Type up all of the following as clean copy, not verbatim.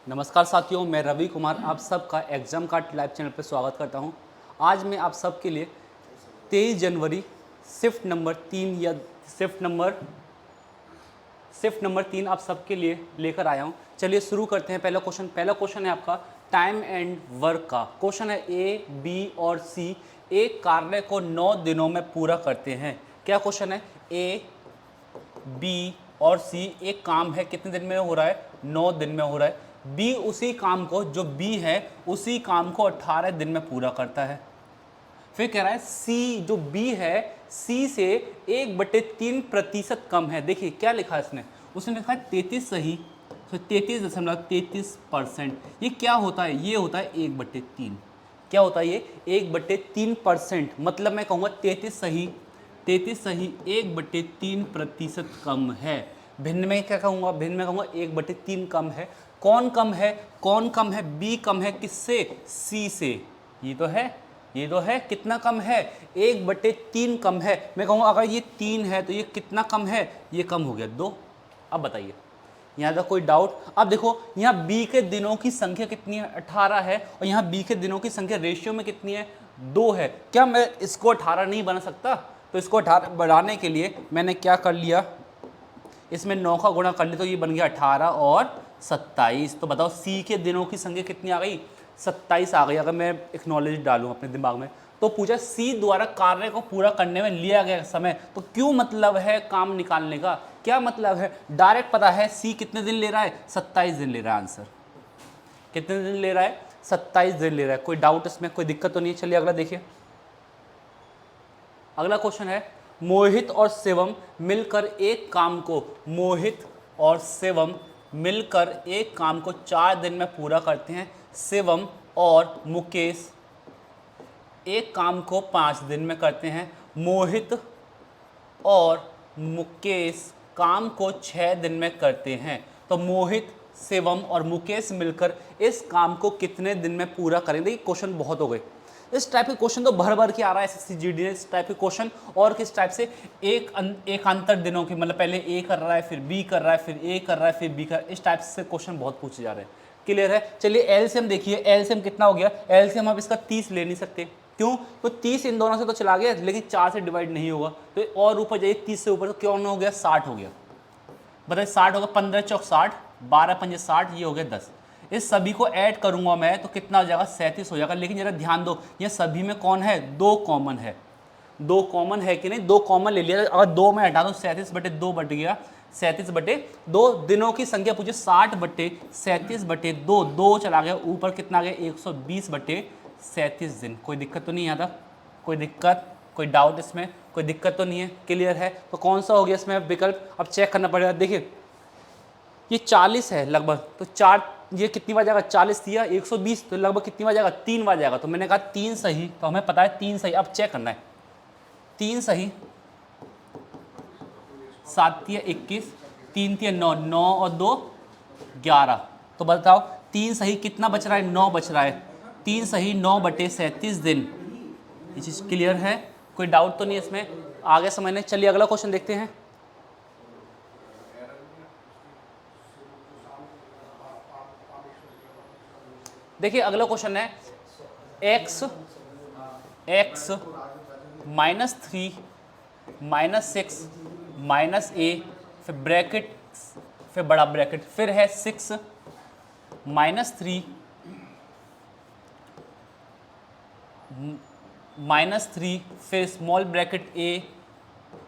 नमस्कार साथियों, मैं रवि कुमार आप सबका एग्जाम कार्ड लाइव चैनल पर स्वागत करता हूं। आज मैं आप सबके लिए 23 जनवरी शिफ्ट नंबर 3 या शिफ्ट नंबर 3 आप सबके लिए लेकर आया हूं। चलिए शुरू करते हैं। पहला क्वेश्चन है आपका टाइम एंड वर्क का। क्वेश्चन है ए, बी और सी एक कार्य को 9 दिनों में पूरा करते हैं। क्या क्वेश्चन है? ए, बी और सी एक काम है, कितने दिन में हो रहा है? 9 दिन में हो रहा है। बी उसी काम को, जो बी है उसी काम को 18 दिन में पूरा करता है। फिर कह रहा है सी, जो बी है सी से 1/3% कम है। देखिए क्या लिखा है उसने लिखा है 33 सही, तो 33.33%। ये क्या होता है? ये होता है 1/3। क्या होता है ये? 1/3%। मतलब मैं कहूँगा 33 सही 1/3% कम है। भिन्न में क्या कहूँगा? भिन्न में कहूँगा 1/3 कम है। कौन कम है? कौन कम है? बी कम है। किससे? सी से। ये तो है। कितना कम है? 1/3 कम है। मैं कहूँगा अगर ये 3 है तो ये कितना कम है? ये कम हो गया 2। अब बताइए यहाँ तक कोई डाउट? अब देखो यहाँ बी के दिनों की संख्या कितनी है? 18 है। और यहाँ बी के दिनों की संख्या रेशियो में कितनी है? 2 है। क्या मैं इसको 18 नहीं बना सकता? तो इसको 18 बढ़ाने के लिए मैंने क्या कर लिया, इसमें 9 का गुणा कर लिया, तो ये बन गया 18 और 27। तो बताओ सी के दिनों की संख्या कितनी आ गई? 27 आ गई। अगर मैं एक नॉलेज डालूं अपने दिमाग में, तो पूछा सी द्वारा कार्य को पूरा करने में लिया गया समय। तो क्यों मतलब है काम निकालने का? क्या मतलब है? डायरेक्ट पता है सी कितने दिन ले रहा है? 27 दिन ले रहा है। आंसर कितने दिन ले रहा है? 27 दिन ले रहा है। कोई डाउट इसमें? कोई दिक्कत तो नहीं है? चलिए अगला देखिए। अगला क्वेश्चन है मोहित और शिवम मिलकर एक काम को 4 दिन में पूरा करते हैं। शिवम और मुकेश एक काम को 5 दिन में करते हैं। मोहित और मुकेश काम को 6 दिन में करते हैं। तो मोहित, शिवम और मुकेश मिलकर इस काम को कितने दिन में पूरा करेंगे? देखिए क्वेश्चन बहुत हो गए। इस टाइप के क्वेश्चन तो भर भर के आ रहा है एसएससी जीडी ने। इस टाइप के क्वेश्चन और किस टाइप से? एक अंतर दिनों के, मतलब पहले ए कर रहा है फिर बी कर रहा है फिर ए कर रहा है फिर बी कर, इस टाइप से क्वेश्चन बहुत पूछे जा रहे हैं। क्लियर है? चलिए एलसीएम देखिए। एलसीएम कितना हो गया? एलसीएम आप इसका 30 ले नहीं सकते। क्यों? तो 30 इन दोनों से तो चला गया, लेकिन 4 से डिवाइड नहीं होगा। तो और ऊपर जाइए 30 से ऊपर, तो क्यों हो गया? 60 हो गया। बताइए 60 होगा। 15 चौक 60, 12 पंजे 60, ये हो गया 10। इस सभी को ऐड करूंगा मैं तो कितना हो जाएगा? 37 हो जाएगा। लेकिन जरा ध्यान दो, ये सभी में कौन है? 2 कॉमन है। 2 कॉमन है कि नहीं? 2 कॉमन ले लिया। अगर 2 में हटा दो 37/2 बट गया 37/2। दिनों की संख्या पूछे 60/37/2, 2 चला गया ऊपर, कितना आ गया? 120/37 दिन। कोई दिक्कत तो नहीं यहाँ तक? कोई दिक्कत? कोई डाउट इसमें? कोई दिक्कत तो नहीं है? क्लियर है? तो कौन सा हो गया इसमें विकल्प? अब चेक करना पड़ेगा। देखिए ये 40 है लगभग, तो 4 ये कितनी बार जाएगा? 40 दिया 120, तो लगभग कितनी बार जाएगा? 3 बार जाएगा। तो मैंने कहा 3 सही, तो हमें पता है 3 सही। अब चेक करना है। 3 सही, 7 तिया 21, 3 तिया 9, 9 और 2 11। तो बताओ 3 सही कितना बच रहा है? 9 बच रहा है। 3 सही 9/37 दिन। ये चीज़ क्लियर है? कोई डाउट तो नहीं इसमें? आगे समझने। चलिए अगला क्वेश्चन देखते हैं। देखिए अगला क्वेश्चन है x -3 -6 -a, फिर ब्रैकेट, फिर बड़ा ब्रैकेट, फिर है 6 -3 फिर स्मॉल ब्रैकेट a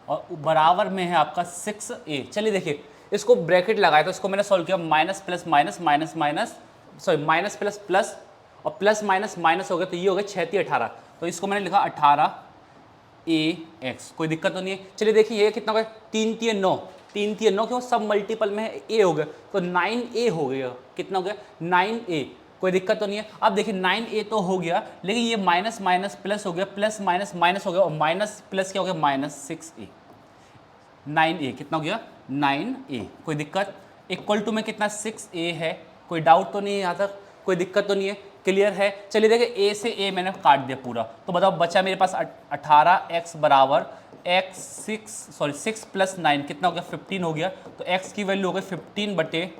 और बराबर में है आपका 6a। चलिए देखिए इसको ब्रैकेट लगाया तो इसको मैंने सॉल्व किया। Minus plus minus minus minus, sorry minus plus plus और प्लस माइनस माइनस हो गया, तो ये हो गया 6 × 18। तो इसको मैंने लिखा 18ax। कोई दिक्कत तो नहीं है? चलिए देखिए ये कितना हो गया? 3 × 9, 3 × 9 क्यों? सब मल्टीपल में है, a हो गया, तो 9a हो गया। कितना हो गया? 9a। कोई दिक्कत तो नहीं है? अब देखिए 9a तो हो गया, लेकिन ये माइनस माइनस प्लस हो गया, प्लस माइनस माइनस हो गया, और माइनस प्लस क्या हो गया? -6a। 9a कितना हो गया? 9a। कोई दिक्कत? इक्वल टू में कितना? 6a है। कोई डाउट तो नहीं है यहाँ तक? कोई दिक्कत तो नहीं है? क्लियर है? चलिए देखिए a से a मैंने काट दिया पूरा, तो बताओ बचा मेरे पास 18x बराबर x 6 + 9 कितना हो गया? 15 हो गया। तो x की वैल्यू हो गई 15/18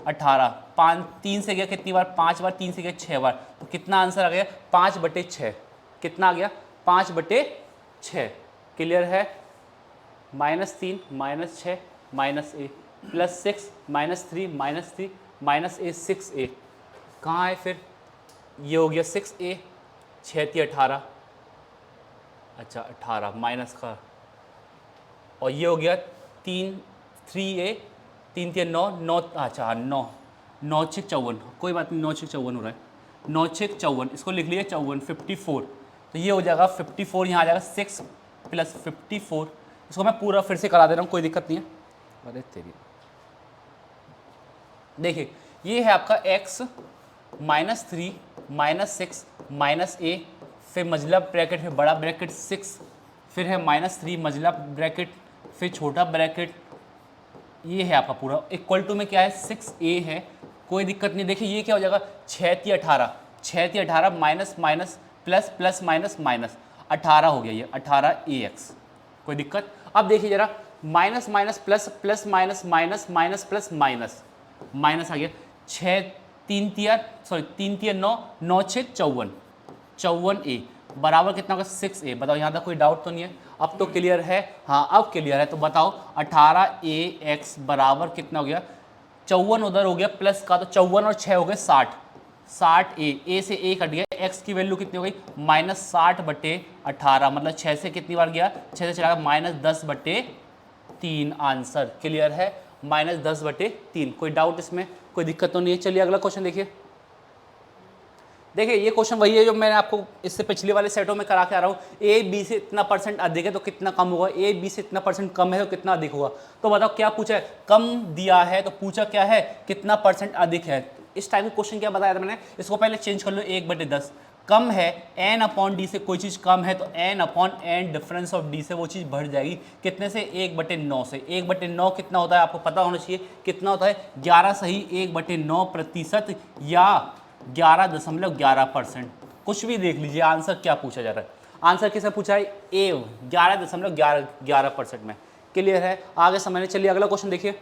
18, 5 3 से गया कितनी बार, 5 बार, 3 से गया 6 बार, तो कितना आंसर आ गया 5/6। कितना आ गया 5/6। क्लियर है। -3 -6 -a +6 -3 -3 -a 6a कहाँ है फिर, ये हो गया 6a, 6 18, अच्छा 18 माइनस का, और ये हो गया 3a 3 9 9, अच्छा 9 9 6 54, कोई बात नहीं 9 6 54 हो रहा है, 9 6 54, इसको लिख लीजिए 54 54, तो ये हो जाएगा 54, यहाँ आ जाएगा 6 + 54। इसको मैं पूरा फिर से करा दे रहा हूँ, कोई दिक्कत नहीं है। अरे तेरी, देखिए ये है आपका x -3 -6 -a, फिर मजला ब्रैकेट, फिर बड़ा ब्रैकेट 6, फिर है -3 मजला ब्रैकेट, फिर छोटा ब्रैकेट, ये है आपका पूरा इक्वल टू में क्या है 6a है, कोई दिक्कत नहीं। देखिए ये क्या हो जाएगा 6 18, 6 18 minus minus plus plus minus minus 18 हो गया, ये 18ax, कोई दिक्कत। अब देखिए जरा minus minus plus plus minus minus minus plus minus minus आ गया 6 3 3 9 9 6 54, 54a बराबर कितना होगा 6a। बताओ यहाँ तक कोई डाउट तो नहीं है, अब तो क्लियर है। हाँ अब क्लियर है, तो बताओ 18ax बराबर कितना हो गया, 54 उधर हो गया प्लस का, तो 54 और 6 हो गए 60, 60a से a कट गया, x की वैल्यू कितनी हो गई -60/18, मतलब 6 से कितनी बार गया, 6 से चला गया -10/3 आंसर। क्लियर है, -10/3। कोई डाउट इसमें, कोई दिक्कत तो नहीं है। चलिए अगला क्वेश्चन देखिए। देखिए ये क्वेश्चन वही है जो मैंने आपको इससे पिछले वाले सेटों में करा के आ रहा हूँ, ए बी से इतना % अधिक है तो कितना कम होगा, ए बी से इतना % कम है तो कितना अधिक होगा। तो बताओ क्या पूछा है, कम दिया है तो पूछा क्या है कितना % अधिक है। इस टाइप का क्वेश्चन क्या बताया था मैंने, इसको पहले चेंज कर लो 1/10। कम है n/d से, कोई चीज़ कम है तो n/n डिफरेंस ऑफ d से वो चीज़ बढ़ जाएगी, कितने से 1/9 से। 1/9 कितना होता है आपको पता होना चाहिए, कितना होता है 11 सही 1/9% या 11.11%, कुछ भी देख लीजिए आंसर क्या पूछा जा रहा है। आंसर किसने पूछा है, ए 11.11% में। क्लियर है, आगे समझने। चलिए अगला क्वेश्चन देखिए,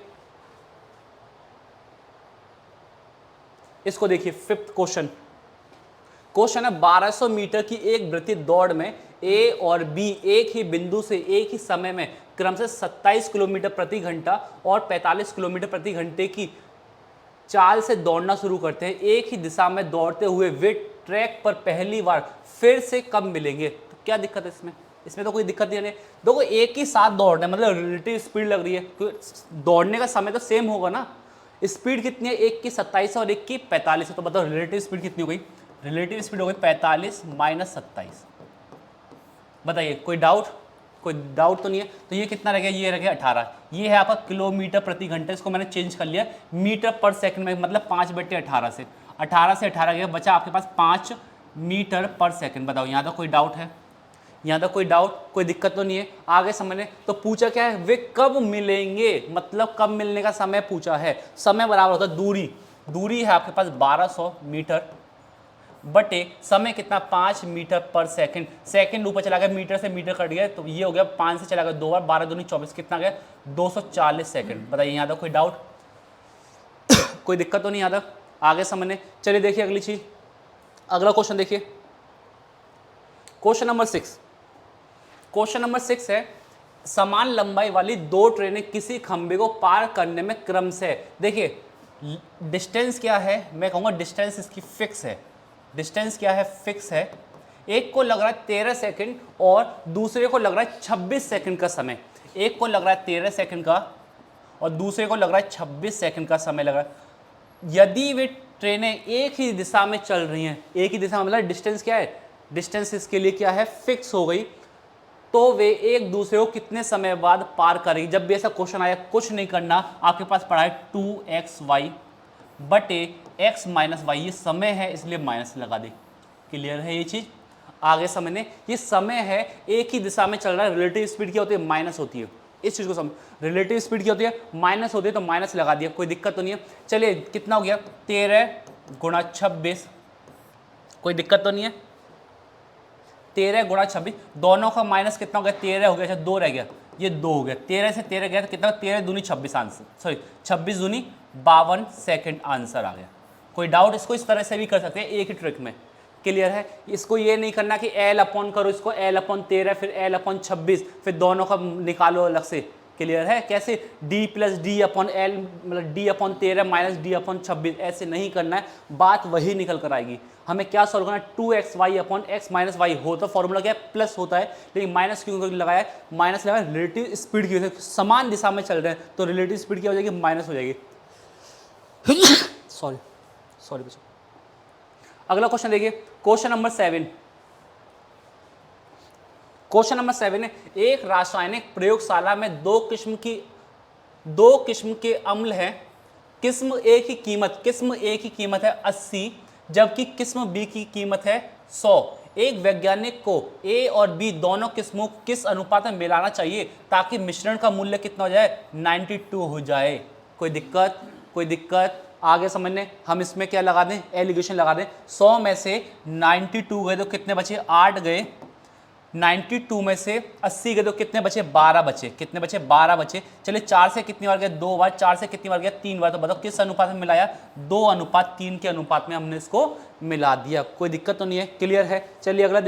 इसको देखिए 5th क्वेश्चन। क्वेश्चन है 1200 मीटर की एक वृत्तीय दौड़ में ए और बी एक ही बिंदु से एक ही समय में क्रमशः 27 किलोमीटर प्रति घंटा और 45 किलोमीटर प्रति घंटे की चाल से दौड़ना शुरू करते हैं। एक ही दिशा में दौड़ते हुए वे ट्रैक पर पहली बार फिर से कब मिलेंगे। तो क्या दिक्कत है इसमें, इसमें तो कोई दिक्कत नहीं है। देखो एक ही साथ दौड़ना है, मतलब रिलेटिव स्पीड लग रही है, दौड़ने का समय तो सेम होगा ना। स्पीड कितनी है, एक की 27 और एक की 45 है, तो बताओ रिलेटिव स्पीड कितनी हो गई, रिलेटिव स्पीड हो गई 45 - 27। बताइए कोई डाउट, कोई डाउट तो नहीं है। तो ये कितना रह गया, ये रह गया 18। ये है आपका किलोमीटर प्रति घंटे, इसको मैंने चेंज कर लिया मीटर पर सेकंड में, मतलब 5/18 से 18 गया, बचा आपके पास 5 मीटर पर सेकंड। बताओ यहाँ तक कोई डाउट है, यहाँ तक कोई डाउट, कोई दिक्कत तो नहीं है। आगे समझने, तो पूछा क्या है, वे कब मिलेंगे, मतलब कब मिलने का समय पूछा है। समय बराबर होता है दूरी, दूरी है आपके पास 1200 मीटर बटे समय कितना 5 मीटर पर सेकंड। सेकंड ऊपर चला गया, मीटर से मीटर कट गया, तो ये हो गया 5 से चला गया 2 बार, 12 दूनी 24, कितना गया 240 सेकंड। बताइए यहाँ तक कोई डाउट कोई दिक्कत तो नहीं यहाँ तक, आगे समझने। चलिए देखिए अगली चीज, अगला क्वेश्चन देखिए, क्वेश्चन नंबर 6। क्वेश्चन नंबर 6 है, समान लंबाई वाली दो ट्रेनें किसी खंबे को पार करने में क्रमशः, देखिए डिस्टेंस क्या है, मैं कहूँगा डिस्टेंस इसकी फिक्स है। डिस्टेंस क्या है, फिक्स है। एक को लग रहा है 13 सेकंड और दूसरे को लग रहा है 26 सेकंड का समय। एक को लग रहा है 13 सेकंड का और दूसरे को लग रहा है 26 सेकंड का समय लग रहा है। यदि वे ट्रेनें एक ही दिशा में चल रही हैं, एक ही दिशा में, मतलब डिस्टेंस क्या है, डिस्टेंस इसके लिए क्या है, फिक्स हो गई, तो वे एक दूसरे को कितने समय बाद पार करेगी। जब भी ऐसा क्वेश्चन आया कुछ नहीं करना, आपके पास पड़ा है 2xy बटे x माइनस वाई, ये समय है इसलिए माइनस लगा दी। क्लियर है ये चीज़, आगे समझने। ये समय है, एक ही दिशा में चल रहा है, रिलेटिव स्पीड क्या होती है, माइनस होती है। इस चीज़ को समझ, रिलेटिव स्पीड क्या होती है, माइनस होती है, तो माइनस लगा दिया, कोई दिक्कत तो नहीं है। चलिए कितना हो गया 13 गुणा 26, कोई दिक्कत तो नहीं है। 13 गुणा 26, दोनों का माइनस कितना हो गया, 13 हो गया, अच्छा 2 रह गया, ये 2 हो गया। 13 से 13 गया तो कितना, 13 दूनी 26 आंसर, सॉरी 26 दूनी 52 सेकंड आंसर आ गया। कोई डाउट? इसको इस तरह से भी कर सकते हैं एक ही ट्रिक में। क्लियर है? इसको ये नहीं करना कि L अपॉन करो इसको L अपॉन 13 फिर L अपॉन 26 फिर दोनों का निकालो अलग से। क्लियर है? कैसे D plus D upon L मतलब D upon 13 minus D upon 26, ऐसे नहीं करना है, बात वही निकल कर आएगी। हमें क्या सॉल्व करना है? 2xy upon x minus Y हो तो फॉर्मूला क्या है? प्लस होता है, लेकिन माइनस क्यों लगाया है? माइनस लगाया रिलेटिव स्पीड की वजह से, समान दिशा में चल रहे हैं तो रिलेटिव स्पीड क्या हो जाएगी? माइनस हो जाएगी। सॉरी सॉरी बच्चों। अगला क्वेश्चन देखिए, क्वेश्चन नंबर 7। क्वेश्चन नंबर 7 है, एक रासायनिक प्रयोगशाला में दो किस्म के अम्ल हैं। किस्म ए की कीमत है 80, जबकि किस्म बी की कीमत है 100। एक वैज्ञानिक को ए और बी दोनों किस्मों को किस अनुपात में मिलाना चाहिए ताकि मिश्रण का मूल्य कितना हो जाए? 92 हो जाए। कोई दिक्कत? आगे समझने, हम इसमें क्या लगा दें? एलिगेशन लगा दें। 100 में से 92 गए तो कितने बचे? 8 गए। 92 में से 80 गए तो कितने बचे? 12 बचे। कितने बचे? 12 बचे। चलिए 4 से कितनी बार गया? 2 बार। 4 से कितनी बार गया? 3 बार। तो बताओ किस अनुपात में मिलाया? 2:3 के अनुपात में हमने इसको मिला दिया। कोई दिक्कत तो नहीं है? क्लियर है? चलिए अगला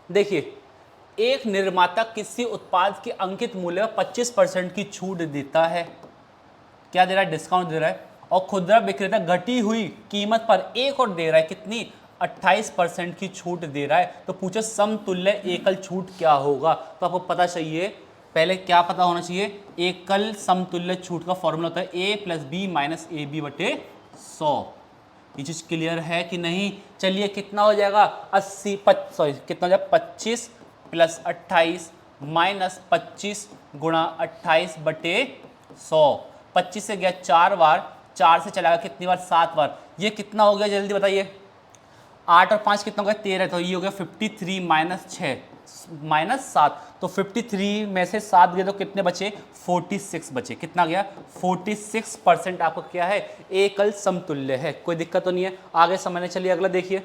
देखिए, एक निर्माता किसी उत्पाद के अंकित मूल्य पर 25% की छूट देता है। क्या दे रहा है? डिस्काउंट दे रहा है। और खुदरा विक्रेता घटी हुई कीमत पर एक और दे रहा है, कितनी? 28% की छूट दे रहा है। तो पूछो समतुल्य एकल छूट क्या होगा? तो आपको पता चाहिए, पहले क्या पता होना चाहिए? एकल समतुल्य छूट का फॉर्मूला होता है a plus B minus A B बटे 100। ये चीज क्लियर है कि नहीं? चलिए कितना हो जाएगा? 25 प्लस 28 माइनस 25 गुणा 28 बटे 100। 25 से गया 4 बार, 4 से चला गया कितनी बार? 7 बार। ये कितना हो गया जल्दी बताइए? 8 और 5 कितना हो गया? 13। तो ये हो गया 53 माइनस 6 माइनस 7। तो 53 में से 7 गए तो कितने बचे? 46 बचे। कितना गया? 46% आपको क्या है? एकल समतुल्य है। कोई दिक्कत तो नहीं है? आगे समझने चलिए अगला देखिए,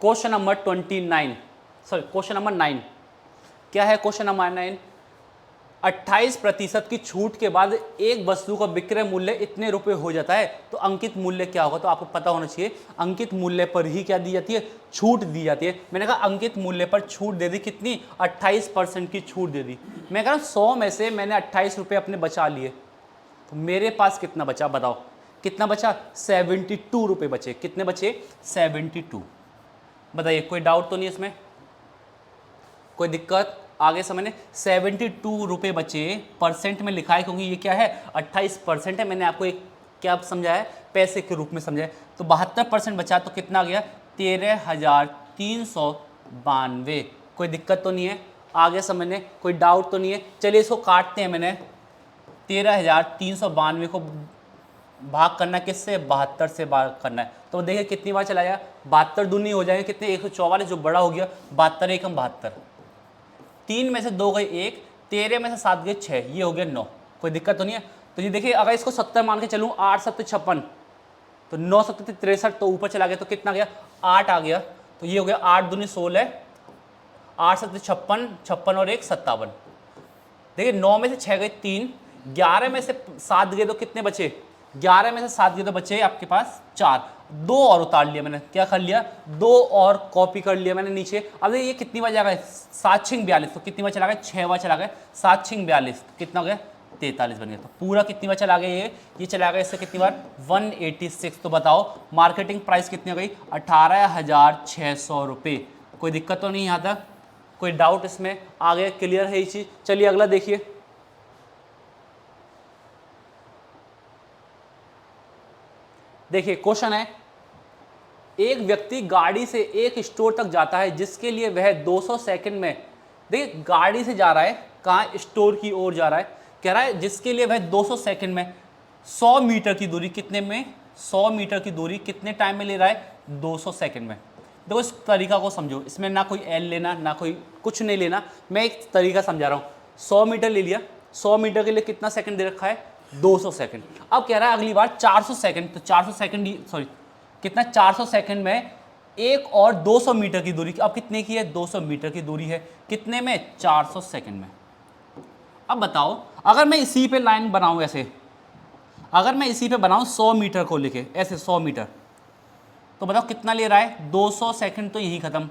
क्वेश्चन नंबर 9। क्या है क्वेश्चन नंबर 9? 28% की छूट के बाद एक वस्तु का विक्रय मूल्य इतने रुपए हो जाता है, तो अंकित मूल्य क्या होगा? तो आपको पता होना चाहिए, अंकित मूल्य पर ही क्या दी जाती है? छूट दी जाती है। मैंने कहा अंकित मूल्य पर छूट दे दी, कितनी? 28% की छूट दे दी। मैं कह रहा हूँ 100 में से मैंने 28 रुपये अपने बचा लिए, तो मेरे पास कितना बचा? बताओ कितना बचा? 72 रुपये बचे। कितने बचे? 72। बताइए कोई डाउट तो नहीं इसमें? कोई दिक्कत? आगे समझने, 72 रुपये बचे। परसेंट में लिखा है क्योंकि ये क्या है? 28% है। मैंने आपको एक क्या समझाया? पैसे के रूप में समझाया। तो 72% बचा तो कितना आ गया? 13,392। कोई दिक्कत तो नहीं है? आगे समझने, कोई डाउट तो नहीं है? चलिए इसको काटते हैं। मैंने 13,392 को भाग करना किससे? 72 से भाग करना है। तो देखिए कितनी बार चलाया? 72 दूनी हो जाएंगे कितने? 144, जो बड़ा हो गया 72 एकम 72। 3 में से 2 गए 1, 13 में से 7 गए 6, ये हो गया 9। कोई दिक्कत तो नहीं है? तो ये देखिए अगर इसको 70 मान के चलूँ, 8 7 56, तो 9 7 63, तो ऊपर चला गया तो कितना गया? 8 आ गया। तो ये हो गया 8 दूनी 16, 8 7 56, 56 और 1 57। देखिए 9 में से 6 गए 3, 11 में से 7 गए तो कितने बचे? 11 में से 7 गए तो बचे आपके पास 4। 2 और उतार लिया मैंने। क्या कर लिया? 2 और कॉपी कर लिया मैंने नीचे। अब ये कितनी बार जाएगा? 7 6 42। तो कितनी बार चला गया? 6 बार चला गया। 7 6 42 कितना हो गया? 43 बन गया। तो पूरा कितनी बार चला गया? ये चला गया इससे कितनी बार? 186। तो बताओ मार्केटिंग प्राइस कितनी हो गई? 18,600 रुपये। कोई दिक्कत तो नहीं यहाँ तक? कोई डाउट इसमें? आगे क्लियर है ये चीज़? चलिए अगला देखिए, क्वेश्चन है, एक व्यक्ति गाड़ी से एक स्टोर तक जाता है जिसके लिए वह 200 सेकंड में, देखिए गाड़ी से जा रहा है, कहाँ? स्टोर की ओर जा रहा है। कह रहा है जिसके लिए वह 200 सेकंड में 100 मीटर की दूरी कितने में? 100 मीटर की दूरी कितने टाइम में ले रहा है? 200 सेकंड में। देखो इस तरीका को समझो, इसमें ना कोई एल लेना ना कोई कुछ नहीं लेना, मैं एक तरीका समझा रहा हूँ। 100 मीटर ले लिया, 100 मीटर के लिए कितना सेकंड दे रखा है? 200 सेकंड। अब कह रहा है अगली बार 400 सेकंड, तो 400 सेकंड सॉरी कितना? 400 सेकंड में एक और 200 मीटर की दूरी। अब कितने की है? 200 मीटर की दूरी है। कितने में? 400 सेकंड में। अब बताओ, अगर मैं इसी पे लाइन बनाऊं ऐसे, अगर मैं इसी पे बनाऊं 100 मीटर को लेके ऐसे 100 मीटर, तो बताओ कितना ले रहा है, 200 सेकंड तो यही खत्म।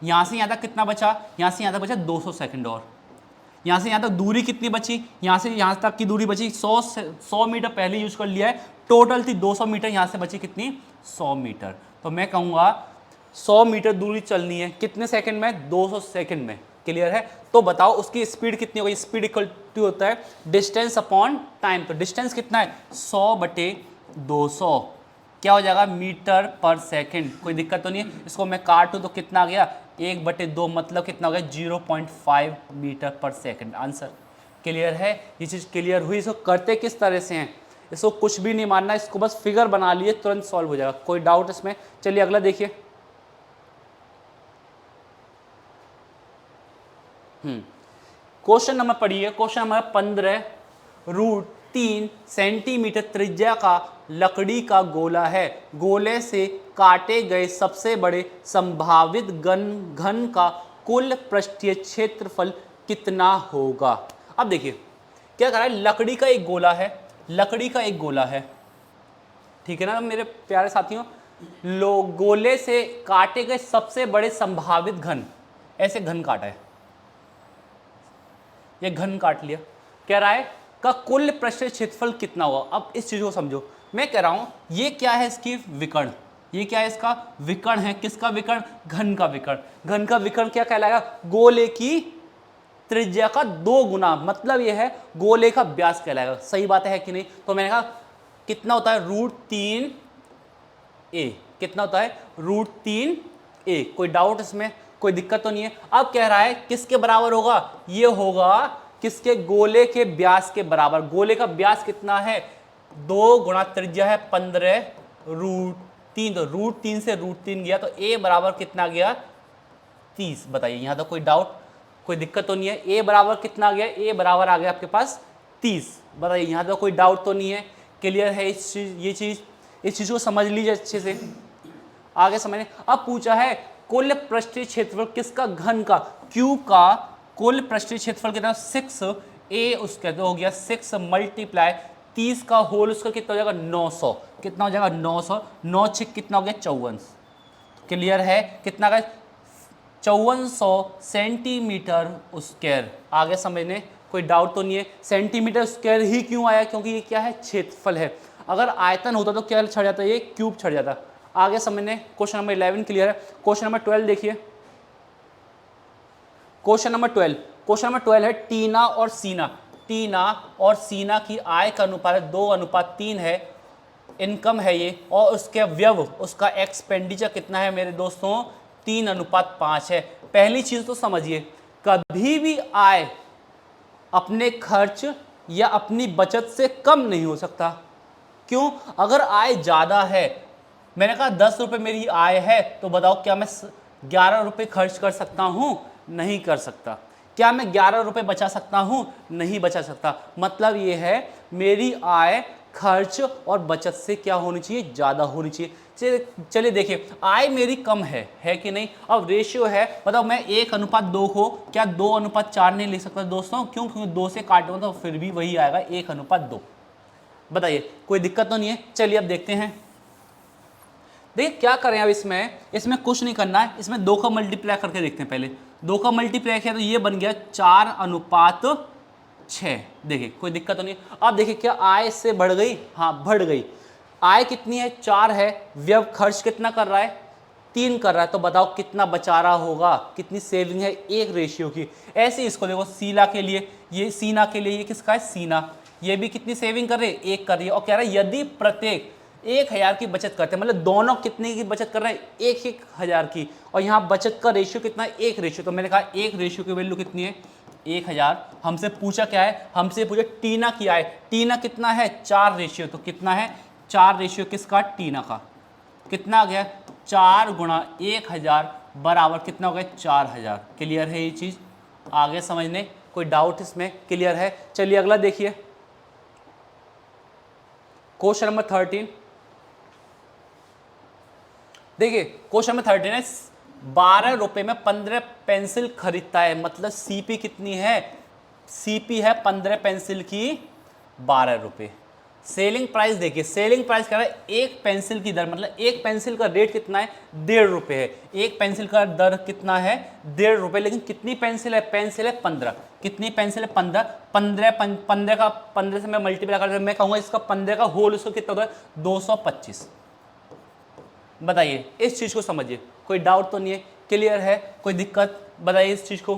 यहां से यहां तक कितना बचा, यहां से यहां तक बचा 200 सेकंड, और यहां से यहां तक दूरी कितनी बची, यहां से यहां तक की दूरी बची 100 मीटर पहले यूज कर लिया है, टोटल थी 200 मीटर, यहां से बची कितनी 100 मीटर। तो मैं कहूंगा 100 मीटर दूरी चलनी है कितने सेकंड में, 200 सेकंड में। क्लियर है? तो बताओ उसकी स्पीड कितनी होगी, स्पीड इक्वल टू होता है डिस्टेंस अपॉन टाइम। तो डिस्टेंस कितना है, 100/200, क्या हो जाएगा, मीटर पर सेकंड। कोई दिक्कत तो नहीं है, इसको मैं काटूं तो कितना आ गया, 1/2, मतलब कितना हो गया, 0.5 मीटर पर सेकंड। आंसर क्लियर है? ये चीज़ क्लियर हुई? इसको करते किस तरह से हैं, इसको कुछ भी नहीं मानना, इसको बस फिगर बना लिए तुरंत सॉल्व हो जाएगा। कोई डाउट इसमें? चलिए अगला देखिए। क्वेश्चन नंबर पढ़िए, क्वेश्चन नंबर 15। √3 सेंटीमीटर त्रिज्या का लकड़ी का गोला है, गोले से काटे गए सबसे बड़े संभावित घन का कुल पृष्ठीय क्षेत्रफल कितना होगा। अब देखिए क्या कर रहा है, लकड़ी का एक गोला है, लकड़ी का एक गोला है, ठीक है ना मेरे प्यारे साथियों। गोले से काटे गए सबसे बड़े संभावित घन, ऐसे घन काटा है, ये घन काट लिया, कह रहा है का कुल पृष्ठीय क्षेत्रफल कितना हुआ। अब इस चीज को समझो, मैं कह रहा हूं ये क्या है, इसकी विकर्ण, ये क्या है, इसका विकर्ण है। किसका विकर्ण, घन का विकर्ण। घन का विकर्ण क्या कहलाएगा, गोले की त्रिज्या का 2 गुना, मतलब ये है गोले का व्यास कहलाएगा। सही बात है कि नहीं? तो मैंने कहा कितना होता है, √3a, कितना होता है, √3a। कोई डाउट इसमें, कोई दिक्कत तो नहीं है? अब कह रहा है किसके बराबर होगा, ये होगा किसके, गोले के व्यास के बराबर। गोले का व्यास कितना है, 2 गुणा त्रिज्या है 15 √3, तो √3 से √3 गया तो a बराबर कितना गया, 30। बताइए यहां तक कोई डाउट, कोई दिक्कत तो नहीं है? a बराबर कितना गया, a बराबर आ गया आपके पास 30। बताइए यहां तक कोई डाउट तो नहीं है? क्लियर है इस चीज, ये चीज, इस चीज को समझ लीजिए अच्छे से, आगे समझने। अब पूछा है कुल पृष्ठीय क्षेत्रफल किसका, घन का, क्यूब का कुल पृष्ठीय क्षेत्रफल कितना, 6a, उसका तो हो गया 6 × 30 का होल, उसका कितना हो जाएगा, 900। कितना हो जाएगा, 900, 9 6 कितना हो गया, 54। क्लियर है? कितना का, 5400 सेंटीमीटर स्क्वायर। आगे समझने, कोई डाउट तो नहीं है? सेंटीमीटर स्क्वायर ही क्यों आया, क्योंकि ये क्या है, क्षेत्रफल है। अगर आयतन होता तो क्या छड़ जाता, ये क्यूब छड़ जाता। आगे समझने, क्वेश्चन नंबर 11 क्लियर है। क्वेश्चन नंबर 12 देखिए, क्वेश्चन नंबर 12, क्वेश्चन नंबर 12 है टीना और सीना। टीना और सीना की आय का अनुपात 2:3 है, इनकम है ये, और उसके व्यय, उसका एक्सपेंडिचर कितना है मेरे दोस्तों, 3:5 है। पहली चीज तो समझिए, कभी भी आय अपने खर्च या अपनी बचत से कम नहीं हो सकता। क्यों? अगर आय ज्यादा है, मैंने कहा 10 रुपये मेरी आय है, तो बताओ क्या मैं 11 रुपये खर्च कर सकता हूं, नहीं कर सकता। क्या मैं 11 रुपये बचा सकता हूं, नहीं बचा सकता। मतलब ये है मेरी आय खर्च और बचत से क्या होनी चाहिए, ज्यादा होनी चाहिए। चलिए देखिए, आय मेरी कम है कि नहीं। अब रेशियो है, मतलब मैं 1:2 को क्या 2:4 नहीं लिख सकता दोस्तों, क्यों, क्योंकि 2 से काटूंगा तो फिर भी वही आएगा 1:2। बताइए कोई दिक्कत तो नहीं है? चलिए अब देखते हैं, देखिए क्या करें अब इसमें कुछ नहीं करना है, इसमें 2 का मल्टीप्लाई करके देखते हैं। पहले 2 का मल्टीप्लाई किया तो ये बन गया 4:6। देखिए कोई दिक्कत तो नहीं। अब देखिए क्या आय इससे बढ़ गई, हाँ बढ़ गई। आय कितनी है, 4 है, व्यय खर्च कितना कर रहा है, 3 कर रहा है, तो बताओ कितना बचा रहा होगा, कितनी सेविंग है, 1 रेशियो की। ऐसे इसको देखो, सीला के लिए, ये सीना के लिए, ये किसका है, सीना, ये भी कितनी सेविंग कर रही है, 1 कर रही है। और कह रहा है यदि प्रत्येक 1000 की बचत करते हैं, मतलब दोनों कितने की बचत कर रहे हैं, 1-1000 की, और यहाँ बचत का रेशियो कितना है, 1 रेशियो। तो मैंने कहा 1 रेशियो की वैल्यू कितनी है, 1000। हमसे पूछा क्या है, हमसे पूछा टीना की आय, टीना कितना है, 4 रेशियो, तो कितना है, 4 रेशियो किसका, टीना का। कितना आ गया, 4 × 1000 बराबर कितना हो गया, 4000। क्लियर है ये चीज़? आगे समझने, कोई डाउट इसमें? क्लियर है? चलिए अगला देखिए, क्वेश्चन नंबर 13। देखिए क्वेश्चन नंबर 13 है, 12 रुपए में 15 पेंसिल खरीदता है, मतलब सीपी कितनी है, CP है 15 पेंसिल की 12 रुपये। सेलिंग प्राइस देखिए, सेलिंग प्राइस कह रहा है एक पेंसिल की दर, मतलब एक पेंसिल का रेट कितना है, 1.5 रुपये है। एक पेंसिल का दर कितना है, 1.5 रुपये। लेकिन कितनी पेंसिल है, पेंसिल है 15। कितनी पेंसिल है, 15। 15 का 15 से मैं मल्टीप्लाई कर, मैं कहूँगा इसका 15 का होल उसको कितना होता है, 225। बताइए इस चीज़ को समझिए, कोई डाउट तो नहीं है, क्लियर है, कोई दिक्कत, बताइए इस चीज़ को,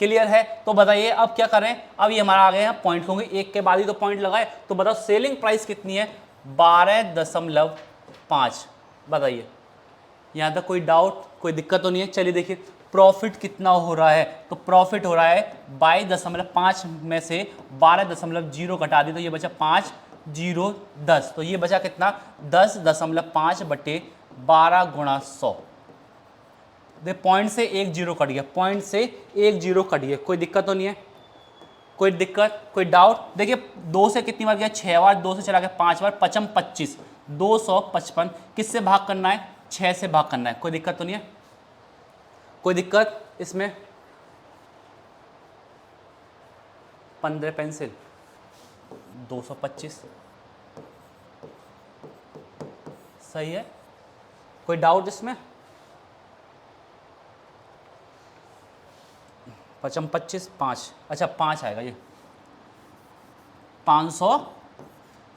क्लियर है। तो बताइए अब क्या करें, अब ये हमारा आ गए हैं पॉइंट, होंगे एक के बाद ही तो पॉइंट लगाए। तो बताओ सेलिंग प्राइस कितनी है, 12.5। बताइए यहाँ तक कोई डाउट, कोई दिक्कत तो नहीं है। चलिए देखिए प्रॉफिट कितना हो रहा है, तो प्रॉफिट हो रहा है 22.5 में से 12.0 घटा दी तो ये बचा 5, 0, 10। तो ये बचा कितना, 10.5 बटे 12 गुणा 100। देख पॉइंट से 1 0 कट गया, पॉइंट से 1 0 कट गया, कोई दिक्कत तो नहीं है, कोई दिक्कत, कोई डाउट। देखिए 2 से कितनी बार गया, 6 बार, 2 से चला गया 5 बार, 5 25, 255। किससे भाग करना है, 6 से भाग करना है, कोई दिक्कत तो नहीं है, कोई दिक्कत इसमें। 15 पेंसिल 225, सही है, कोई डाउट इसमें। 5 25 5, अच्छा 5 आएगा ये 500,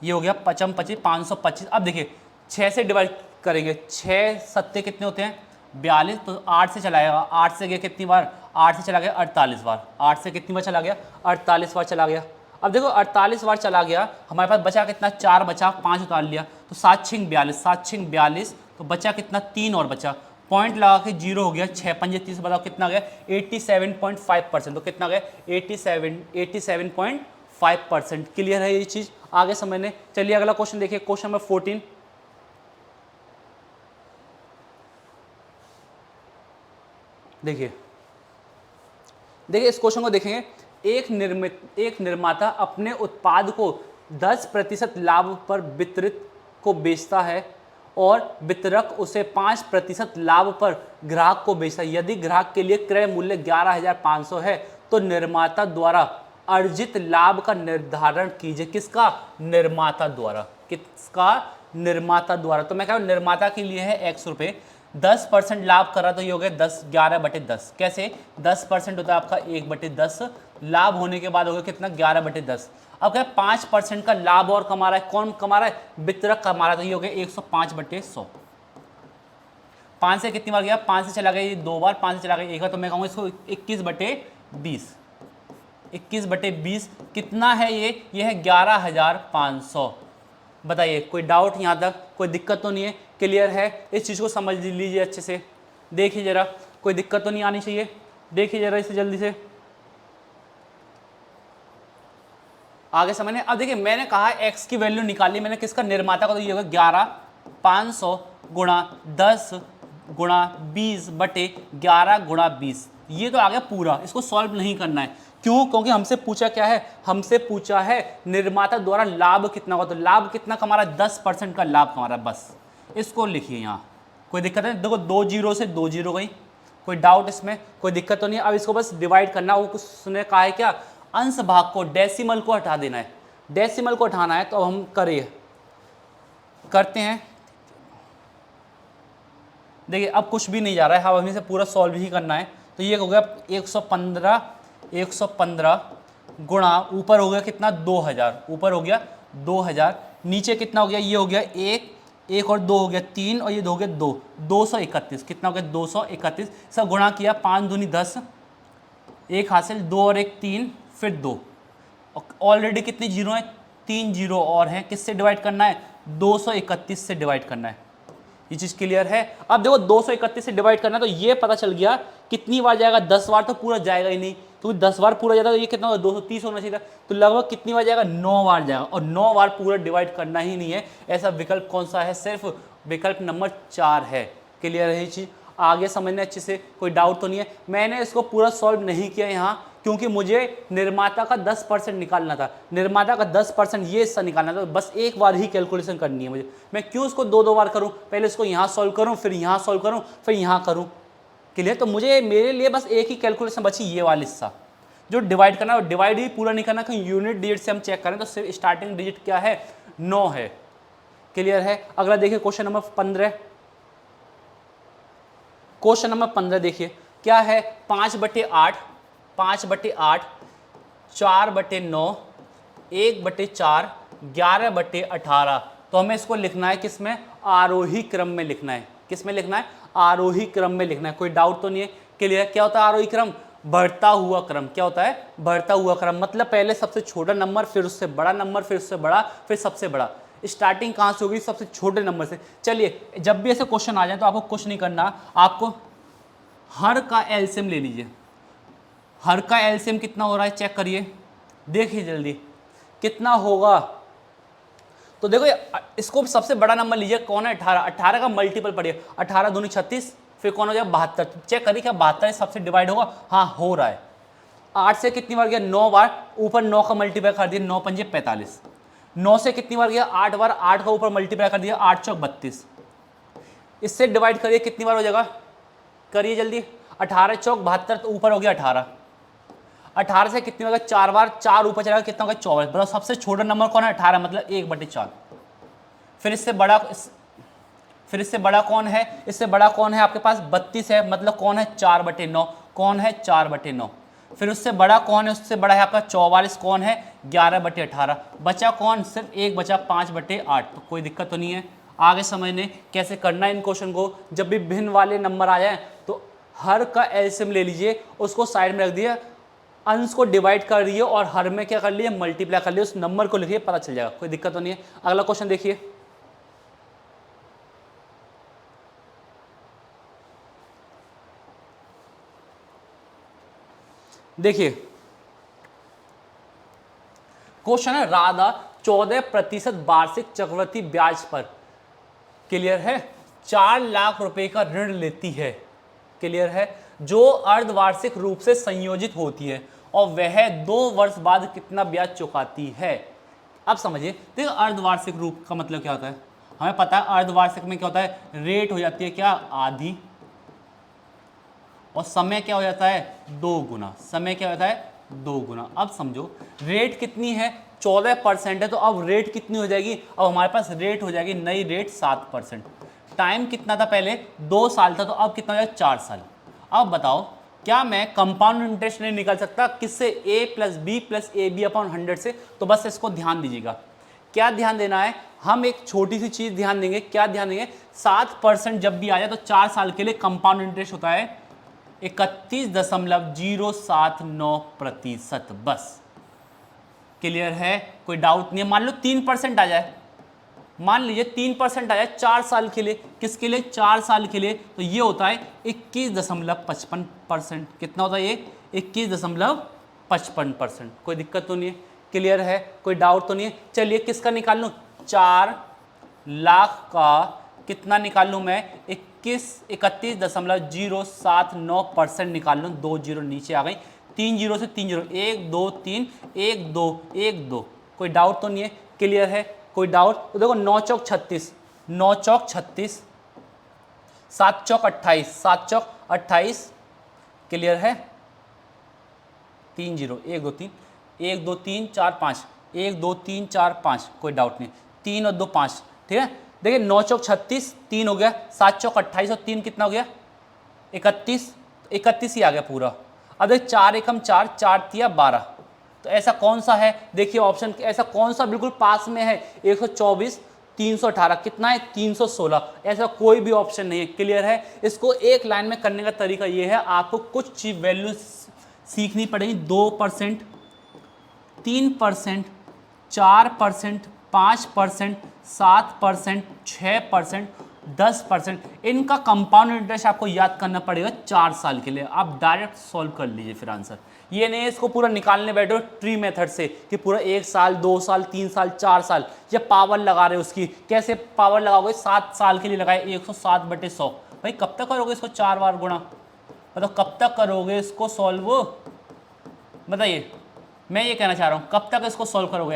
ये हो गया 5 25 525। अब देखिए 6 से डिवाइड करेंगे, 6 सत्ते कितने होते हैं, 42। तो 8 से चलाएगा, 8 से गया कितनी बार, 8 से चला गया 48 बार, 8 से कितनी बार चला गया, 48 बार चला गया। अब देखो 48 बार चला गया, हमारे पास बचा कितना, 4 बचा, 5 उतार लिया, तो 7 6 42, 7 6 42, तो बचा कितना, 3 और बचा, पॉइंट लगा के 0 हो गया, 6 5 30, बताओ कितना गया, 87.5%। तो कितना गया, 87.5%। क्लियर है ये चीज़, आगे समझने। चलिए अगला क्वेश्चन देखिए, क्वेश्चन नंबर 14। देखिए इस क्वेश्चन को देखेंगे। एक निर्माता अपने उत्पाद को 10% लाभ पर वितरित को बेचता है और वितरक उसे 5% लाभ पर ग्राहक को बेचता है। यदि ग्राहक के लिए क्रय मूल्य 11,500 है तो निर्माता द्वारा अर्जित लाभ का निर्धारण कीजिए। किसका, निर्माता द्वारा, किसका, निर्माता द्वारा। तो मैं कह रहा हूँ निर्माता के लिए है x रुपये, 10% लाभ करा तो ये हो गया 11/10। कैसे, 10% होता है आपका 1/10, लाभ होने के बाद हो गया कितना, 11/10। अब क्या 5% का लाभ और कमा रहा है, कौन कमा रहा है, वितरक कमा रहा है, तो ये हो गया 105/100। 5 से कितनी बार गया, 5 से चला गया ये 2 बार, 5 से चला गया 1 बार, तो मैं कहूँगा इसको 21/20। 21/20 कितना है ये है 11,500। बताइए कोई डाउट यहाँ तक, कोई दिक्कत तो नहीं है, क्लियर है। इस चीज़ को समझ लीजिए अच्छे से, देखिए जरा, कोई दिक्कत तो नहीं आनी चाहिए, देखिए जरा इसे जल्दी से आगे समझने। अब देखिए मैंने कहा x की वैल्यू निकाली मैंने, किसका, निर्माता का, तो ये होगा 11,500 गुणा 10 गुणा 20 बटे 11 गुणा 20। ये तो आ गया पूरा, इसको सॉल्व नहीं करना है, क्यों, क्योंकि हमसे पूछा क्या है, हमसे पूछा है निर्माता द्वारा लाभ कितना होगा, तो लाभ कितना कमा रहा है, 10% का लाभ कमा रहा है, बस इसको लिखिए यहाँ, कोई दिक्कत है। देखो 2 0 से 2 0 गई, कोई डाउट इसमें, कोई दिक्कत तो नहीं है। अब इसको बस डिवाइड करना, वो कुछ सुने कहा है क्या, अंश भाग को, डेसिमल को हटा देना है, डेसिमल को हटाना है। तो अब हम करते हैं। देखिए अब कुछ भी नहीं जा रहा है, अब हमें से पूरा सॉल्व ही करना है। तो ये हो गया 115 गुणा, ऊपर हो गया कितना, 2000, ऊपर हो गया 2000, नीचे कितना हो गया, ये हो गया 1 और 2 हो गया 3 और ये हो गया 2, 231। कितना हो गया, 231। सब गुणा किया, 5 दूनी 10, 1 हासिल, 2 और 1 3, फिर 2। ऑलरेडी कितनी जीरो हैं, 3 जीरो और हैं। किससे डिवाइड करना है, 231 से डिवाइड करना है। ये चीज़ क्लियर है। अब देखो 231 से डिवाइड करना है, तो ये पता चल गया कितनी बार जाएगा, 10 बार तो पूरा जाएगा ही नहीं, क्योंकि 10 बार पूरा जाता तो ये कितना होगा, 230 होना चाहिए था। तो लगभग कितनी बार जाएगा, 9 बार जाएगा, और 9 बार पूरा डिवाइड करना ही नहीं है। ऐसा विकल्प कौन सा है, सिर्फ विकल्प नंबर 4 है। क्लियर है ये चीज़, आगे समझने अच्छे से, कोई डाउट तो नहीं है। मैंने इसको पूरा सॉल्व नहीं किया यहाँ, क्योंकि मुझे निर्माता का 10% निकालना था, निर्माता का 10% ये हिस्सा निकालना था, बस एक बार ही कैलकुलेशन करनी है मुझे। मैं क्यों इसको 2 बार करूं, पहले इसको यहाँ सॉल्व करूं, फिर यहाँ सॉल्व करूं, फिर यहाँ करूं। क्लियर, तो मुझे, मेरे लिए बस एक ही कैलकुलेशन बची, ये वाला हिस्सा जो डिवाइड करना है डिवाइड ही पूरा नहीं करना, कहीं यूनिट डिजिट से हम चेक करें तो सिर्फ स्टार्टिंग डिजिट क्या है 9 है। क्लियर है। अगला देखिए क्वेश्चन नंबर 15। क्वेश्चन नंबर 15 देखिए क्या है 5/8, 5/8, 4/9, 1/4, 11/18। तो हमें इसको लिखना है किसमें, आरोही क्रम में लिखना है। किस में लिखना है, आरोही क्रम में लिखना है। कोई डाउट तो नहीं है। क्लियर। क्या होता है आरोही क्रम, बढ़ता हुआ क्रम। क्या होता है, बढ़ता हुआ क्रम। मतलब पहले सबसे छोटा नंबर, फिर उससे बड़ा नंबर, फिर उससे बड़ा, फिर सबसे बड़ा। स्टार्टिंग कहाँ से होगी, सबसे छोटे नंबर से। चलिए जब भी ऐसे क्वेश्चन आ जाए तो आपको कुछ नहीं करना, आपको हर का एलसीएम ले लीजिए। हर का एलसीएम कितना हो रहा है चेक करिए, देखिए जल्दी कितना होगा। तो देखो इसको सबसे बड़ा नंबर लीजिए, कौन है 18, 18 का मल्टीपल पढ़िए, 18 दूनी 36, फिर कौन हो जाएगा 72। चेक करिए क्या 72 सबसे डिवाइड होगा, हाँ हो रहा है। 8 से कितनी बार गया 9 बार, ऊपर 9 का मल्टीप्लाई कर दिया 9 पंजे 45। 9 से कितनी बार गया 8 बार, 8 का ऊपर मल्टीप्लाई कर दिया 8 चौक 32। इससे डिवाइड करिए कितनी बार हो जाएगा, करिए जल्दी, 18 चौक 72 तो ऊपर हो गया 18। 18 से कितनी बार 4 बार, 4 ऊपर चला गया कितना होगा 24। मतलब सबसे छोटा नंबर कौन है 18, मतलब 1/4। फिर इससे बड़ा कौन है, इससे बड़ा कौन है आपके पास 32 है, मतलब कौन है 4/9, कौन है 4/9। फिर उससे बड़ा कौन है, उससे बड़ा है आपका 44, कौन है 11/18। बचा कौन, सिर्फ एक बचा 5/8। तो कोई दिक्कत तो नहीं है। आगे समझने कैसे करना है इन क्वेश्चन को। जब भी भिन्न वाले नंबर आ जाए तो हर का एलसीएम ले लीजिए, उसको साइड में रख दिए, अंश को डिवाइड कर दिए और हर में क्या कर लिए मल्टीप्लाई कर लिए, उस नंबर को लिखिए, पता चल जाएगा। कोई दिक्कत तो नहीं है। अगला क्वेश्चन देखिए, देखिए क्वेश्चन है राधा 14% वार्षिक चक्रवृद्धि ब्याज पर, क्लियर है, 4 लाख रुपए का ऋण लेती है। क्लियर है। जो अर्धवार्षिक रूप से संयोजित होती है और वह 2 वर्ष बाद कितना ब्याज चुकाती है। अब समझिए, देखो अर्धवार्षिक रूप का मतलब क्या होता है, हमें पता है अर्धवार्षिक में क्या होता है, रेट हो जाती है क्या आधी, और समय क्या हो जाता है 2 गुना। समय क्या होता है 2 गुना। अब समझो रेट कितनी है 14% है, तो अब रेट कितनी हो जाएगी, अब हमारे पास रेट हो जाएगी नई रेट 7%। टाइम कितना था पहले 2 साल था, तो अब कितना हो जाएगा 4 साल। अब बताओ क्या मैं कंपाउंड इंटरेस्ट नहीं निकाल सकता किससे, a+b+ab/100 से। तो बस इसको ध्यान दीजिएगा, क्या ध्यान देना है, हम एक छोटी सी चीज ध्यान देंगे। क्या ध्यान देंगे, 7% जब भी आ जाए तो 4 साल के लिए कंपाउंड इंटरेस्ट होता है 31.079%। बस क्लियर है, कोई डाउट नहीं है। मान लो 3% आ जाए, मान लीजिए 3% आ जाए 4 साल के लिए, किसके लिए 4 साल के लिए, तो ये होता है 21.55%। कितना होता है ये 21.55%। कोई दिक्कत तो नहीं है। क्लियर है, कोई डाउट तो नहीं है। चलिए किसका निकाल लूँ, 4 लाख का कितना निकाल लूँ मैं, 31.079% निकाल लूँ। 2 जीरो नीचे आ गई, 3 जीरो से 3 जीरो, 1 2 3, 1 2 1 2। कोई डाउट तो नहीं है। क्लियर है, कोई डाउट, तो देखो 9 चौक 36, 9 चौक 36, 7 चौक 28, 7 चौक 28। क्लियर है, 3 जीरो, 1 2 3, 1 2 3 4 5, 1 2 3 4 5। कोई डाउट नहीं, 3 और 2 5। ठीक है, देखिए 9 चौक 36, 3 हो गया, 7 चौक 28 और 3 कितना हो गया 31, 31 ही आ गया पूरा। अब देख 4 एकम 4, 4 तिया 12। तो ऐसा कौन सा है, देखिए ऑप्शन, ऐसा कौन सा बिल्कुल पास में है, 124, 318, कितना है 316। ऐसा कोई भी ऑप्शन नहीं है। क्लियर है। इसको एक लाइन में करने का तरीका ये है, आपको कुछ चीज वैल्यू सीखनी पड़ेगी। 2%, 3%, 4%, 5%, 7%, 6%, 10%। इनका कंपाउंड इंटरेस्ट आपको याद करना पड़ेगा 4 साल के लिए। आप डायरेक्ट सॉल्व कर लीजिए फिर आंसर। ये नहीं है इसको पूरा निकालने बैठो ट्री मेथड से कि पूरा 1 साल 2 साल 3 साल 4 साल, या पावर लगा रहे हो उसकी। कैसे पावर लगाओगे, 7 साल के लिए लगाए 107/100। भाई कब तक करोगे इसको 4 बार गुणा, मतलब कब तक करोगे इसको सॉल्व, बताइए। मैं ये कहना चाह रहा हूँ कब तक इसको सॉल्व करोगे,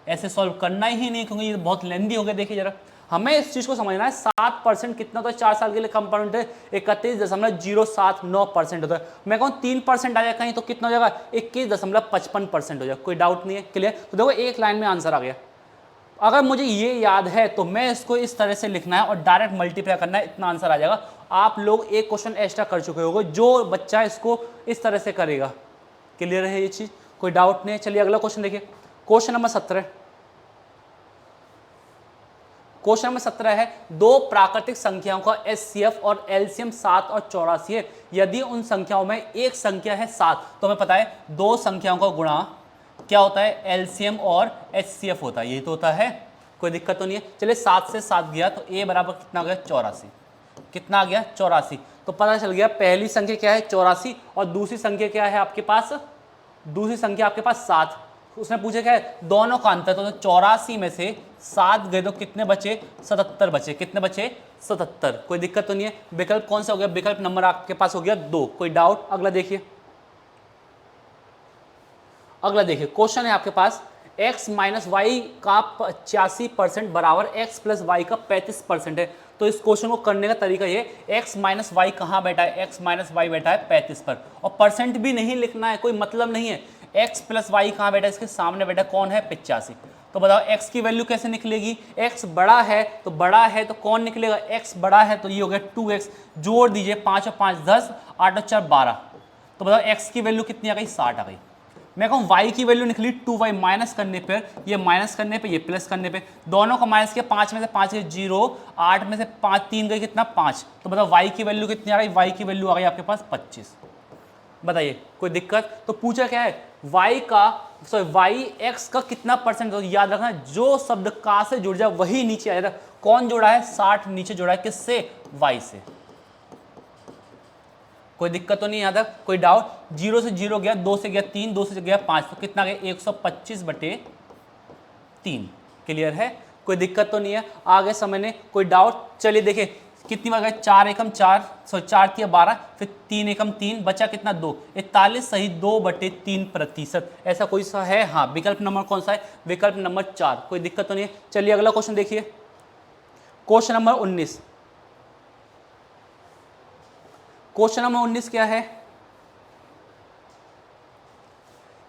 ऐसे सॉल्व करना ही नहीं, क्योंकि ये बहुत लेंदी हो गया। देखिए जरा हमें इस चीज को समझना है 7% कितना होता है 4 साल के लिए कंपाउंड है 31.079% होता है। मैं कहूँ 3% आ जाए कहीं तो कितना हो जाएगा 21.55% हो जाएगा। कोई डाउट नहीं है, क्लियर। तो देखो एक लाइन में आंसर आ गया। अगर मुझे ये याद है तो मैं इसको इस तरह से लिखना है और डायरेक्ट मल्टीप्लाई करना है, इतना आंसर आ जाएगा। आप लोग एक क्वेश्चन एक्स्ट्रा कर चुके होंगे, जो बच्चा इसको इस तरह से करेगा। क्लियर है ये चीज, कोई डाउट नहीं है। चलिए अगला क्वेश्चन देखिए, क्वेश्चन नंबर 17। क्वेश्चन नंबर 17 है, दो प्राकृतिक संख्याओं का एचसीएफ और एलसीएम 7 और 84 है। यदि उन संख्याओं में एक संख्या है 7, तो हमें पता है दो संख्याओं का गुणा क्या होता है, एलसीएम और एचसीएफ होता है, यही तो होता है। कोई दिक्कत तो नहीं है। चलिए 7 से 7 गया तो ए बराबर कितना आ गया 84। कितना आ गया 84। तो पता चल गया पहली संख्या क्या है 84 और दूसरी संख्या क्या है आपके पास, दूसरी संख्या आपके पास 7। उसने पूछा क्या है दोनों का अंतर, तो 84 में से 7 गए तो कितने बचे 77 बचे। कितने बचे 77। कोई दिक्कत तो नहीं है। विकल्प कौन सा हो गया, विकल्प नंबर आपके पास हो गया 2। कोई डाउट। अगला देखिए, अगला देखिए क्वेश्चन है आपके पास x माइनस वाई का 85% बराबर x प्लस वाई का 35% है। तो इस क्वेश्चन को करने का तरीका ये, x माइनस वाई कहाँ बैठा है, x माइनस वाई बैठा है 35 पर, और परसेंट भी नहीं लिखना है, कोई मतलब नहीं है। x प्लस वाई कहाँ बैठा है, इसके सामने बैठा कौन है 85। तो बताओ x की वैल्यू कैसे निकलेगी, x बड़ा है तो कौन निकलेगा, x बड़ा है तो ये हो गया 2x। जोड़ दीजिए 5 और 5 10, 8 और 4 12। तो बताओ x की वैल्यू कितनी आ गई 60 आ गई। मैं कहूँ y की वैल्यू निकली 2y, माइनस करने पर ये माइनस करने पे ये प्लस करने पे, दोनों का माइनस किया, 5 में से 5 गए 0, 8 में से 5 3 गई कितना 5। तो बताओ y की वैल्यू कितनी आ गई, y की वैल्यू आ गई आपके पास 25। बताइए कोई दिक्कत। तो पूछा क्या है y का y x का कितना परसेंट, तो याद रखना जो शब्द का से जुड़ जाए वही नीचे आ जाता। कौन जोड़ा है 60 नीचे जोड़ा है किससे, y से। कोई दिक्कत तो नहीं यहाँ तक, कोई डाउट। 0 से 0 गया, 2 से गया 3, 2 से गया 5, तो कितना गया 125/3। क्लियर है, कोई दिक्कत तो नहीं है, आगे समझने। कोई डाउट। चलिए देखिए कितनी बार गए 4 एकम 4, 4 3 12, फिर 3 एकम 3, बचा कितना 2, 41 सही 2/3%। ऐसा कोई सा है, हाँ विकल्प नंबर कौन सा है, विकल्प नंबर 4। कोई दिक्कत तो नहीं है। चलिए अगला क्वेश्चन देखिए, क्वेश्चन नंबर 19। क्वेश्चन नंबर 19 क्या है,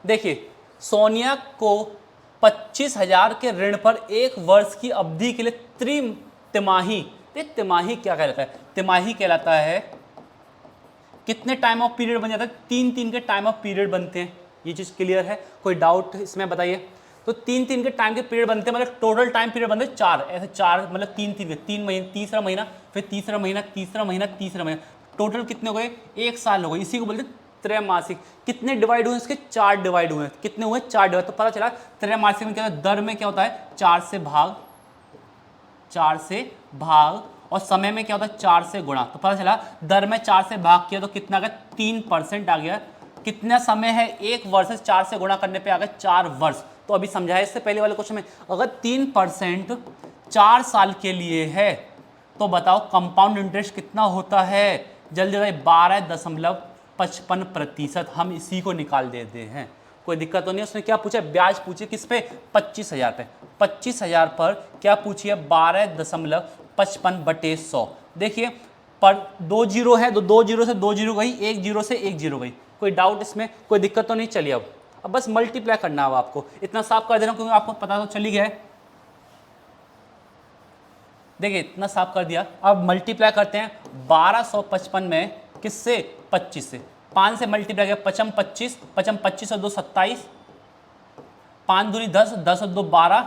देखिए सोनिया को 25,000 के ऋण पर एक वर्ष की अवधि के लिए तिमाही, तिमाही क्या कहलाता है, तिमाही कहलाता है कितने टाइम ऑफ पीरियड बन जाता है, 3 के टाइम ऑफ पीरियड बनते हैं। ये चीज क्लियर है, कोई डाउट इसमें बताइए। तो 3 के टाइम के पीरियड बनते हैं, मतलब टोटल टाइम पीरियड बनते हैं 4, ऐसे 4 मतलब 3 महीने, तीसरा महीना, फिर तीसरा महीना, तीसरा महीना, तीसरा महीना, टोटल कितने हो गए 1 साल हो गए। इसी को बोलते हैं त्रैमासिक। कितने डिवाइड हुए इसके 4 डिवाइड हुए, कितने हुए 4 डिवाइड। तो पता चला त्रैमासिक में क्या होता है, दर में क्या होता है 4 से भाग, और समय में क्या होता है 4 से गुणा। तो पता चला दर में 4 से भाग किया तो कितना आ गया 3% आ गया। कितना समय है 1 वर्ष, 4 से गुणा करने पे आ गया 4 वर्ष। तो अभी समझाया इससे पहले वाले क्वेश्चन में, अगर 3% 4 साल के लिए है तो बताओ कंपाउंड इंटरेस्ट कितना होता है, जल्दी जल्दी 12.55%। हम इसी को निकाल देते हैं, कोई दिक्कत तो नहीं। उसने क्या पूछा, ब्याज पूछे किस पे 25,000 पे, 25,000 पर क्या पूछिए 12.55/100। देखिए पर 2 जीरो है, 2 जीरो से 2 जीरो गई, 1 जीरो से 1 जीरो गई। कोई डाउट इसमें, कोई दिक्कत तो नहीं। चलिए अब बस मल्टीप्लाई करना है आपको, इतना साफ कर देना क्योंकि आपको पता तो चली गया है। देखिए इतना साफ कर दिया, अब मल्टीप्लाई करते हैं 1255 में किससे 25 से, 5 से मल्टीप्लाई किया 55 25, 25 और 2 27, 5 दूनी 10, 10 और 2 12,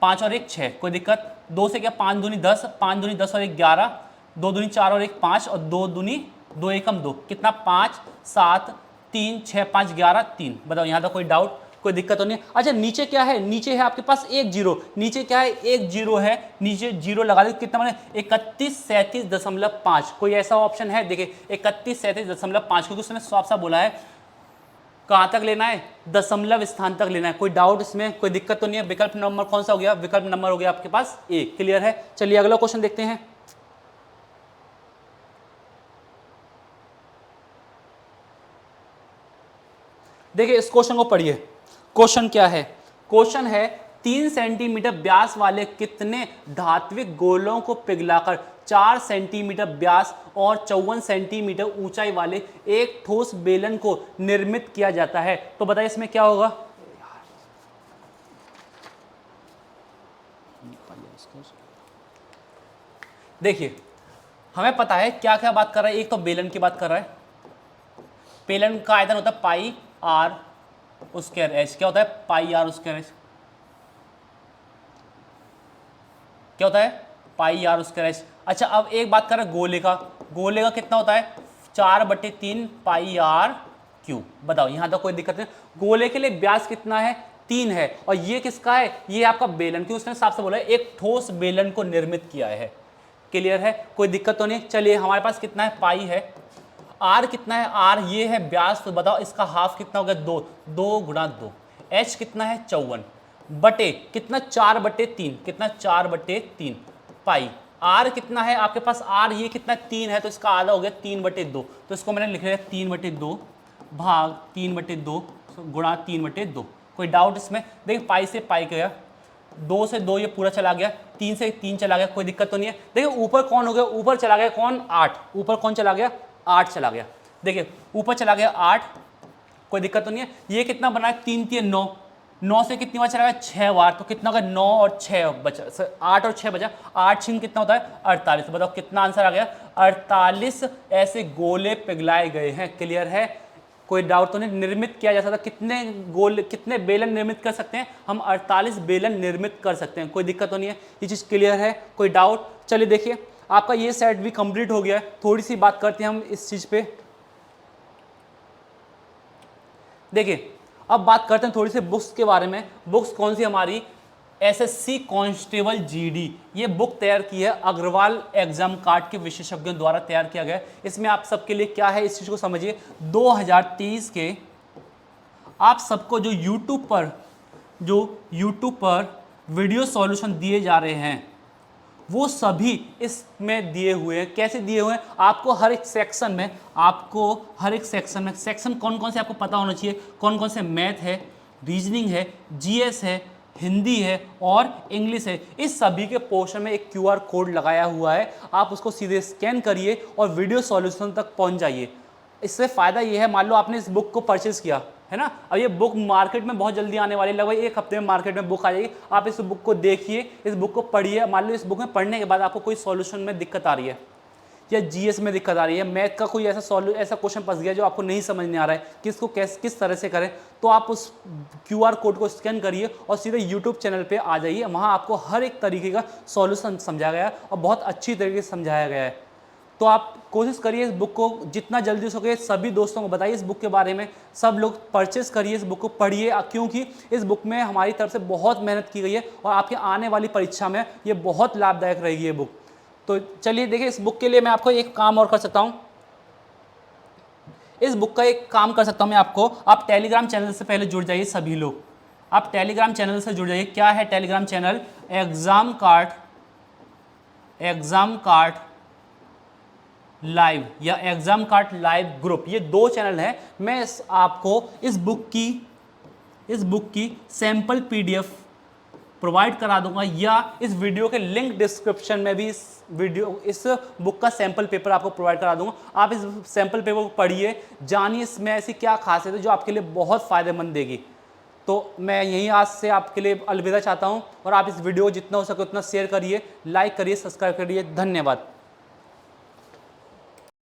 5 और 1 6। कोई दिक्कत। 2 से क्या 5 दूनी 10, 5 दूनी 10 और 1 11, 2 दूनी 4 और 1 5, और 2 दूनी 2 एकम 2, कितना 5 7 3 6 5 11 3। बताओ यहाँ तक कोई डाउट, कोई दिक्कत तो नहीं। अच्छा नीचे क्या है, नीचे है आपके पास 1 जीरो, नीचे क्या है 1 जीरो है, नीचे जीरो लगा दो, कितना बने 3137.5। कोई ऐसा ऑप्शन है, देखिए 3137.5, क्योंकि उसने साफ साफ बोला है कहाँ तक लेना है, दशमलव स्थान तक लेना है। कोई डाउट इसमें, कोई दिक्कत तो नहीं है। विकल्प नंबर कौन सा हो गया, विकल्प नंबर हो गया आपके पास ए। क्लियर है। चलिए अगला क्वेश्चन देखते हैं। देखिए इस क्वेश्चन को पढ़िए, क्वेश्चन क्या है, क्वेश्चन है 3 सेंटीमीटर व्यास वाले कितने धात्विक गोलों को पिघलाकर 4 सेंटीमीटर व्यास और 54 सेंटीमीटर ऊंचाई वाले एक ठोस बेलन को निर्मित किया जाता है? तो बताइए इसमें क्या होगा। देखिए हमें पता है क्या क्या बात कर रहा है। एक तो बेलन की बात कर रहा है। बेलन का आयतन होता है पाई आर स्क्वायर एच। क्या होता है? पाई आर स्क्वायर एच। क्या होता है? पाई आर स्क्वायर एच। अच्छा अब एक बात कर रहे हैं गोले का। गोले का कितना होता है? 4/3 पाई आर क्यूब। बताओ यहाँ तक कोई दिक्कत नहीं। गोले के लिए व्यास कितना है? 3 है। और ये किसका है? ये आपका बेलन की। उसने साफ से बोला है एक ठोस बेलन को निर्मित किया है। क्लियर है? कोई दिक्कत तो नहीं। चलिए हमारे पास कितना है? पाई है। आर कितना है? आर ये है व्यास। तो बताओ इसका हाफ कितना हो गया? 2। 2 गुणा 2। एच कितना है? 54 बटे कितना? 4/3। कितना? 4/3 पाई। आर कितना है आपके पास? आर ये कितना? 3 है। तो इसका आधा हो गया 3/2। तो इसको मैंने लिख लिया 3/2 भाग 3/2 गुणा 3/2। कोई डाउट इसमें? देखिए पाई से पाई गया, 2 से 2 ये पूरा चला गया, 3 से 3 चला गया, कोई दिक्कत तो नहीं है। देखिए ऊपर कौन हो गया? ऊपर चला गया कौन? 8। ऊपर कौन चला गया? 8 चला गया। देखिए ऊपर चला गया 8, कोई दिक्कत तो नहीं है। ये कितना बना है? 3 3 9। 9 से कितनी बार चला गया? 6 बार। तो कितना होगा? 9 और 6 बचा, 8 और 6 बचा। 8 छिन कितना होता है? 48। तो बताओ कितना आंसर आ गया? 48 ऐसे गोले पिघलाए गए हैं। क्लियर है? कोई डाउट तो नहीं। निर्मित किया जा सकता, कितने गोल, कितने बेलन निर्मित कर सकते हैं हम? 48 बेलन निर्मित कर सकते हैं। कोई दिक्कत तो नहीं है। ये चीज़ क्लियर है? कोई डाउट? चलिए देखिए आपका ये सेट भी कंप्लीट हो गया है। थोड़ी सी बात करते हैं हम इस चीज़ पे। देखिए अब बात करते हैं थोड़ी सी बुक्स के बारे में। बुक्स कौन सी हमारी? SSC constable GD. ये बुक तैयार की है अग्रवाल एग्जाम कार्ड के विशेषज्ञों द्वारा तैयार किया गया है। इसमें आप सबके लिए क्या है इस चीज़ को समझिए। 2023 के आप सबको जो यूट्यूब पर वीडियो सॉल्यूशन दिए जा रहे हैं वो सभी इसमें दिए हुए हैं। कैसे दिए हुए हैं? आपको हर एक सेक्शन में, सेक्शन कौन कौन से आपको पता होना चाहिए। कौन कौन से? मैथ है, रीजनिंग है, जीएस है, हिंदी है और इंग्लिश है। इस सभी के पोर्शन में एक क्यूआर कोड लगाया हुआ है। आप उसको सीधे स्कैन करिए और वीडियो सॉल्यूशन तक पहुंच जाइए। इससे फ़ायदा ये है, मान लो आपने इस बुक को परचेज़ किया है ना, अब ये बुक मार्केट में बहुत जल्दी आने वाली है, लगभग 1 हफ्ते में मार्केट में बुक आ जाएगी। आप इस बुक को देखिए, इस बुक को पढ़िए। मान लो इस बुक में पढ़ने के बाद आपको कोई सॉल्यूशन में दिक्कत आ रही है या जीएस में दिक्कत आ रही है, मैथ का कोई ऐसा क्वेश्चन फंस गया जो आपको नहीं समझ में आ रहा है कि इसको किस तरह से करें, तो आप उस क्यूआर कोड को स्कैन करिए और सीधे यूट्यूब चैनल पे आ जाइए। वहाँ आपको हर एक तरीके का सॉल्यूशन समझाया गया है और बहुत अच्छी तरीके से समझाया गया है। तो आप कोशिश करिए इस बुक को जितना जल्दी हो सके सभी दोस्तों को बताइए इस बुक के बारे में। सब लोग परचेस करिए, इस बुक को पढ़िए, क्योंकि इस बुक में हमारी तरफ से बहुत मेहनत की गई है और आपके आने वाली परीक्षा में ये बहुत लाभदायक रहेगी ये बुक। तो चलिए देखिए, इस बुक के लिए मैं आपको एक काम और कर सकता हूँ। इस बुक का एक काम कर सकता हूँ मैं आपको, आप टेलीग्राम चैनल से पहले जुड़ जाइए सभी लोग। आप टेलीग्राम चैनल से जुड़ जाइए। क्या है Telegram channel? Exam card live या एग्जाम कार्ड लाइव ग्रुप, ये 2 चैनल हैं। मैं आपको इस बुक की सैंपल पीडीएफ प्रोवाइड करा दूंगा या इस वीडियो के लिंक डिस्क्रिप्शन में भी इस बुक का सैंपल पेपर आपको प्रोवाइड करा दूंगा। आप इस सैंपल पेपर को पढ़िए, जानिए इसमें ऐसी क्या खासियत है जो आपके लिए बहुत फ़ायदेमंद देगी। तो मैं यहीं आज से आपके लिए अलविदा चाहता हूं और आप इस वीडियो को जितना हो सके उतना शेयर करिए, लाइक करिए, सब्सक्राइब करिए। धन्यवाद।